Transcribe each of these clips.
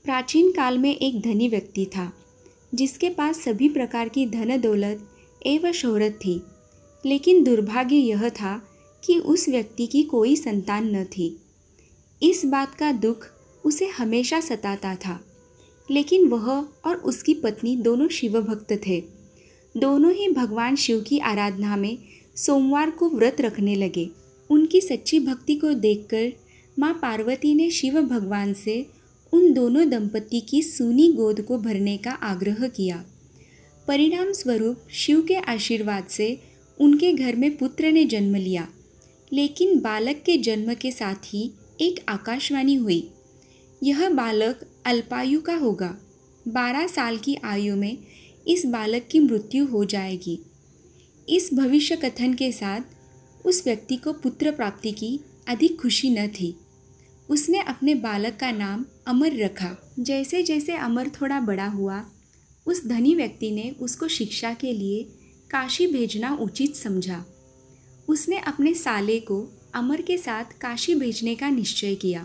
प्राचीन काल में एक धनी व्यक्ति था जिसके पास सभी प्रकार की धन दौलत एवं शोहरत थी। लेकिन दुर्भाग्य यह था कि उस व्यक्ति की कोई संतान न थी। इस बात का दुख उसे हमेशा सताता था। लेकिन वह और उसकी पत्नी दोनों शिव भक्त थे। दोनों ही भगवान शिव की आराधना में सोमवार को व्रत रखने लगे। उनकी सच्ची भक्ति को देखकर माँ पार्वती ने शिव भगवान से उन दोनों दंपति की सूनी गोद को भरने का आग्रह किया। परिणाम स्वरूप शिव के आशीर्वाद से उनके घर में पुत्र ने जन्म लिया। लेकिन बालक के जन्म के साथ ही एक आकाशवाणी हुई, यह बालक अल्पायु का होगा। 12 साल की आयु में इस बालक की मृत्यु हो जाएगी। इस भविष्य कथन के साथ उस व्यक्ति को पुत्र प्राप्ति की अधिक खुशी न थी। उसने अपने बालक का नाम अमर रखा। जैसे जैसे अमर थोड़ा बड़ा हुआ, उस धनी व्यक्ति ने उसको शिक्षा के लिए काशी भेजना उचित समझा। उसने अपने साले को अमर के साथ काशी भेजने का निश्चय किया।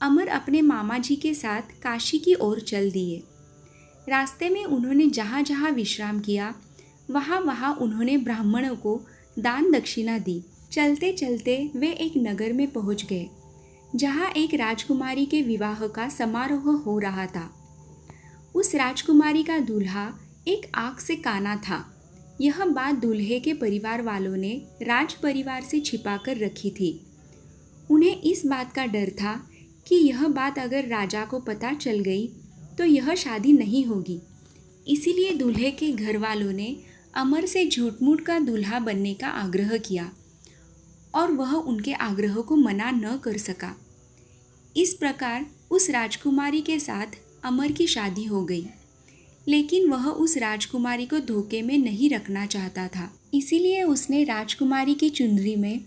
अमर अपने मामा जी के साथ काशी की ओर चल दिए। रास्ते में उन्होंने जहाँ जहाँ विश्राम किया, वहाँ वहाँ उन्होंने ब्राह्मणों को दान दक्षिणा दी। चलते चलते वे एक नगर में पहुँच गए, जहाँ एक राजकुमारी के विवाह का समारोह हो रहा था। उस राजकुमारी का दूल्हा एक आँख से काना था। यह बात दूल्हे के परिवार वालों ने राज परिवार से छिपा कर रखी थी। उन्हें इस बात का डर था कि यह बात अगर राजा को पता चल गई तो यह शादी नहीं होगी। इसीलिए दूल्हे के घर वालों ने अमर से झूठ मूठ का दूल्हा बनने का आग्रह किया और वह उनके आग्रह को मना न कर सका। इस प्रकार उस राजकुमारी के साथ अमर की शादी हो गई। लेकिन वह उस राजकुमारी को धोखे में नहीं रखना चाहता था। इसीलिए उसने राजकुमारी की चुनरी में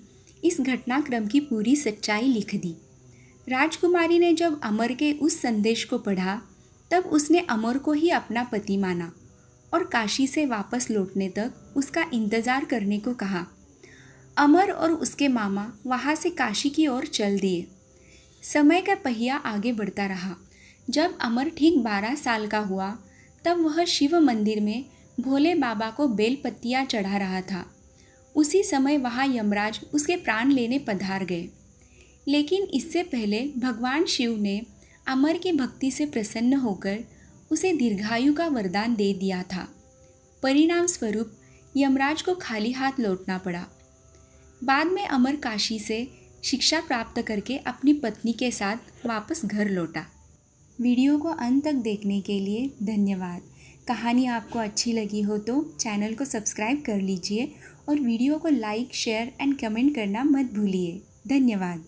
इस घटनाक्रम की पूरी सच्चाई लिख दी। राजकुमारी ने जब अमर के उस संदेश को पढ़ा, तब उसने अमर को ही अपना पति माना और काशी से वापस लौटने तक उसका इंतज़ार करने को कहा। अमर और उसके मामा वहाँ से काशी की ओर चल दिए। समय का पहिया आगे बढ़ता रहा। जब अमर ठीक 12 साल का हुआ, तब वह शिव मंदिर में भोले बाबा को बेल पत्तियाँ चढ़ा रहा था। उसी समय वहाँ यमराज उसके प्राण लेने पधार गए। लेकिन इससे पहले भगवान शिव ने अमर की भक्ति से प्रसन्न होकर उसे दीर्घायु का वरदान दे दिया था। परिणाम स्वरूप यमराज को खाली हाथ लौटना पड़ा। बाद में अमर काशी से शिक्षा प्राप्त करके अपनी पत्नी के साथ वापस घर लौटा। वीडियो को अंत तक देखने के लिए धन्यवाद। कहानी आपको अच्छी लगी हो तो चैनल को सब्सक्राइब कर लीजिए और वीडियो को लाइक, शेयर एंड कमेंट करना मत भूलिए। धन्यवाद।